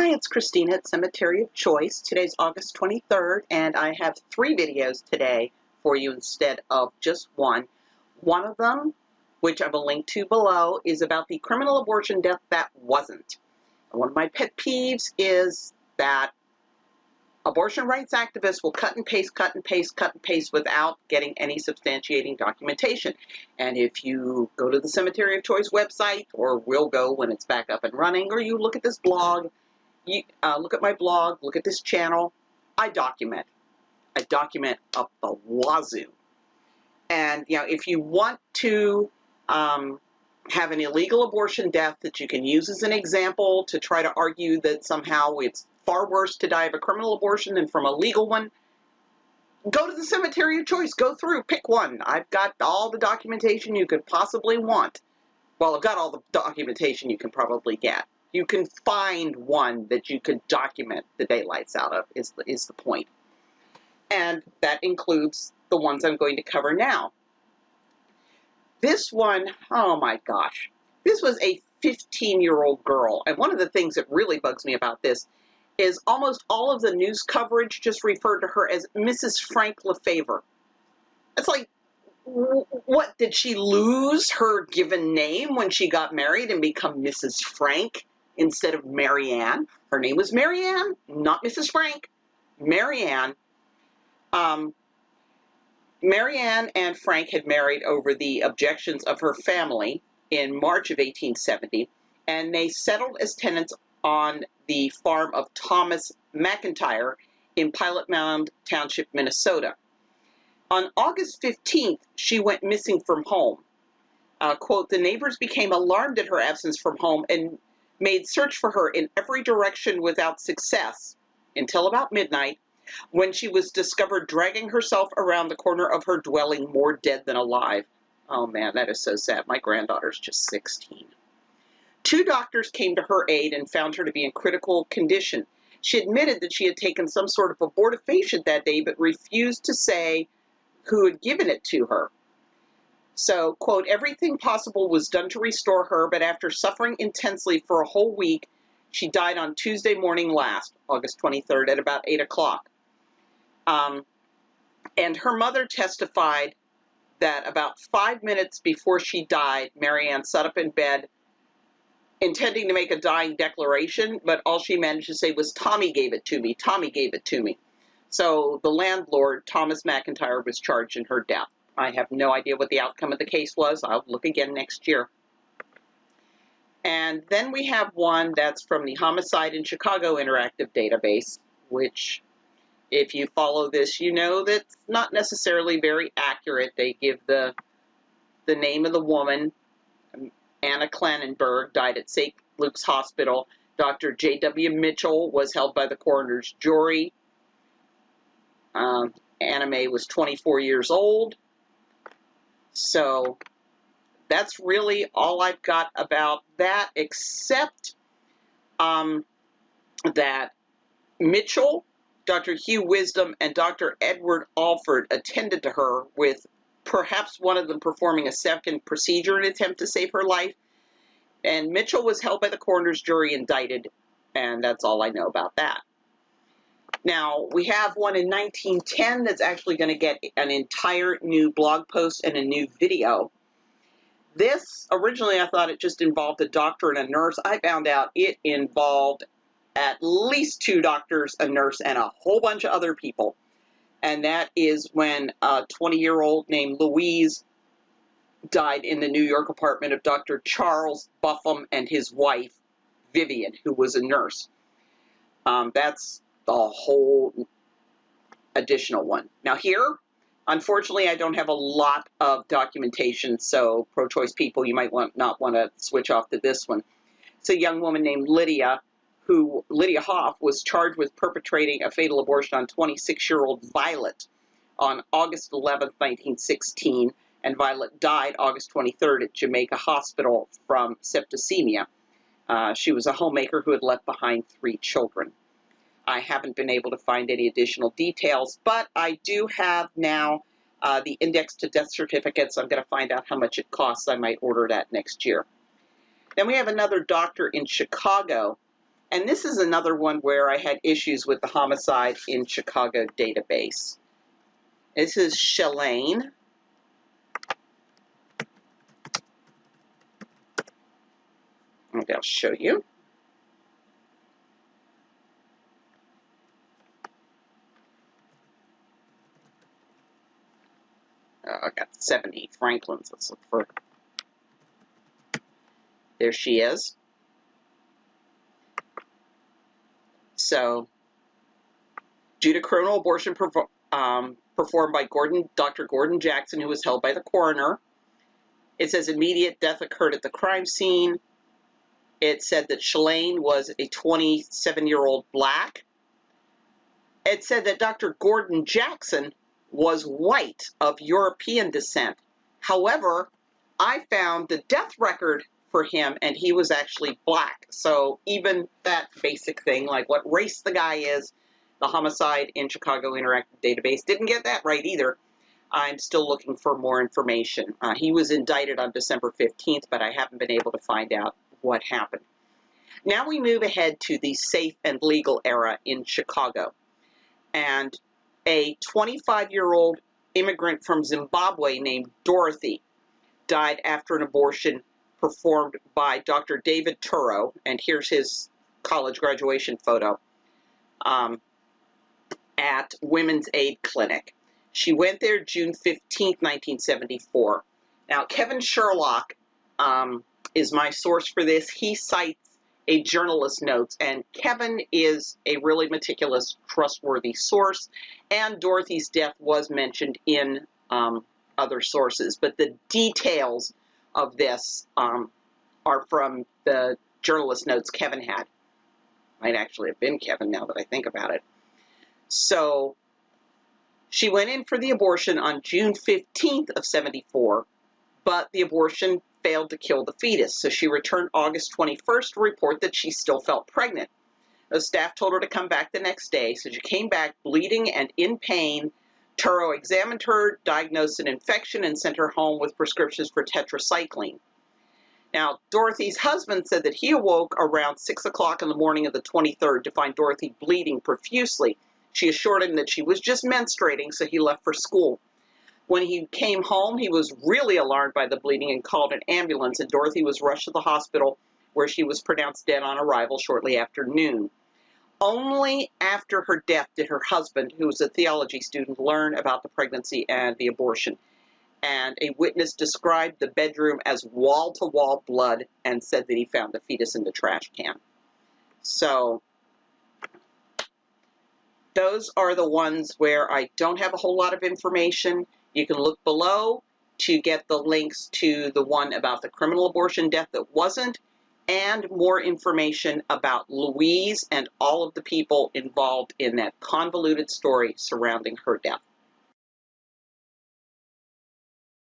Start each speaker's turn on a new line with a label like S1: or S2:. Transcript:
S1: Hi, it's Christina at Cemetery of Choice. Today's August 23rd, and I have 3 videos today for you instead of just one. One of them, which I will link to below, is about the criminal abortion death that wasn't. And one of my pet peeves is that abortion rights activists will cut and paste, cut and paste, cut and paste without getting any substantiating documentation. And if you go to the Cemetery of Choice website, or will go when it's back up and running, or you look at this blog, you look at my blog, look at this channel, I document. I document up the wazoo. And, you know, if you want to have an illegal abortion death that you can use as an example to try to argue that somehow it's far worse to die of a criminal abortion than from a legal one, go to the Cemetery of Choice. Go through, pick one. I've got all the documentation you could possibly want. Well, I've got all the documentation you can probably get. You can find one that you could document the daylights out of, is the point. And that includes the ones I'm going to cover now. This one, oh my gosh, this was a 15-year-old girl. And one of the things that really bugs me about this is almost all of the news coverage just referred to her as Mrs. Frank Lefevre. It's like, what, did she lose her given name when she got married and become Mrs. Frank instead of Mary Ann? Her name was Mary Ann, not Mrs. Frank. Mary Ann. Mary Ann and Frank had married over the objections of her family in March of 1870, and they settled as tenants on the farm of Thomas McIntyre in Pilot Mound Township, Minnesota. On August 15th, she went missing from home. Quote, the neighbors became alarmed at her absence from home and made search for her in every direction without success until about midnight, when she was discovered dragging herself around the corner of her dwelling more dead than alive. Oh man, that is so sad. My granddaughter's just 16. 2 doctors came to her aid and found her to be in critical condition. She admitted that she had taken some sort of abortifacient that day, but refused to say who had given it to her. So, quote, everything possible was done to restore her, but after suffering intensely for a whole week, she died on Tuesday morning last, August 23rd, at about 8 o'clock. And her mother testified that about 5 minutes before she died, Mary Ann sat up in bed intending to make a dying declaration, but all she managed to say was, Tommy gave it to me, Tommy gave it to me. So the landlord, Thomas McIntyre, was charged in her death. I have no idea what the outcome of the case was. I'll look again next year. And then we have one that's from the Homicide in Chicago Interactive Database, which, if you follow this, you know that's not necessarily very accurate. They give the name of the woman, Anna Clannenberg, died at St. Luke's Hospital. Dr. J.W. Mitchell was held by the coroner's jury. Anna Mae was 24 years old. So that's really all I've got about that, except that Mitchell, Dr. Hugh Wisdom, and Dr. Edward Alford attended to her, with perhaps one of them performing a second procedure in an attempt to save her life. And Mitchell was held by the coroner's jury, indicted, and that's all I know about that. Now, we have one in 1910 that's actually going to get an entire new blog post and a new video. This, originally I thought it just involved a doctor and a nurse. I found out it involved at least 2 doctors, a nurse, and a whole bunch of other people. And that is when a 20-year-old named Louise died in the New York apartment of Dr. Charles Buffum and his wife, Vivian, who was a nurse. That's the whole additional one. Now here, unfortunately, I don't have a lot of documentation, so pro-choice people, you might not want to switch off to this one. It's a young woman named Lydia, Lydia Hoff, was charged with perpetrating a fatal abortion on 26-year-old Violet on August 11th, 1916, and Violet died August 23rd at Jamaica Hospital from septicemia. She was a homemaker who had left behind 3 children. I haven't been able to find any additional details, but I do have now the index to death certificates. I'm going to find out how much it costs. I might order that next year. Then we have another doctor in Chicago And this is another one where I had issues with the homicide in Chicago database. This is Shalane. Maybe I'll show you. I got 70 Franklins. Let's look for. There she is. So, due to criminal abortion performed by Dr. Gordon Jackson, who was held by the coroner, it says immediate death occurred at the crime scene. It said that Shalane was a 27-year-old black. It said that Dr. Gordon Jackson was white of European descent. However, I found the death record for him, and he was actually black. So even that basic thing, like what race the guy is, the Homicide in Chicago Interactive Database didn't get that right either. I'm still looking for more information. He was indicted on December 15th, but I haven't been able to find out what happened. Now we move ahead to the safe and legal era in Chicago. And a 25-year-old immigrant from Zimbabwe named Dorothy died after an abortion performed by Dr. David Turo, and here's his college graduation photo, at Women's Aid Clinic. She went there June 15, 1974. Now, Kevin Sherlock is my source for this. He cites a journalist's notes, and Kevin is a really meticulous, trustworthy source, and Dorothy's death was mentioned in other sources, but the details of this are from the journalist notes Kevin had. Might actually have been Kevin now that I think about it. So she went in for the abortion on June 15th of 74, but the abortion failed to kill the fetus. So she returned August 21st to report that she still felt pregnant. The staff told her to come back the next day, so she came back bleeding and in pain. Turo examined her, diagnosed an infection, and sent her home with prescriptions for tetracycline. Now, Dorothy's husband said that he awoke around 6 o'clock in the morning of the 23rd to find Dorothy bleeding profusely. She assured him that she was just menstruating, so he left for school. When he came home, he was really alarmed by the bleeding and called an ambulance, and Dorothy was rushed to the hospital, where she was pronounced dead on arrival shortly after noon. Only after her death did her husband, who was a theology student, learn about the pregnancy and the abortion. And a witness described the bedroom as wall-to-wall blood and said that he found the fetus in the trash can. So those are the ones where I don't have a whole lot of information. You can look below to get the links to the one about the criminal abortion death that wasn't, and more information about Louise and all of the people involved in that convoluted story surrounding her death.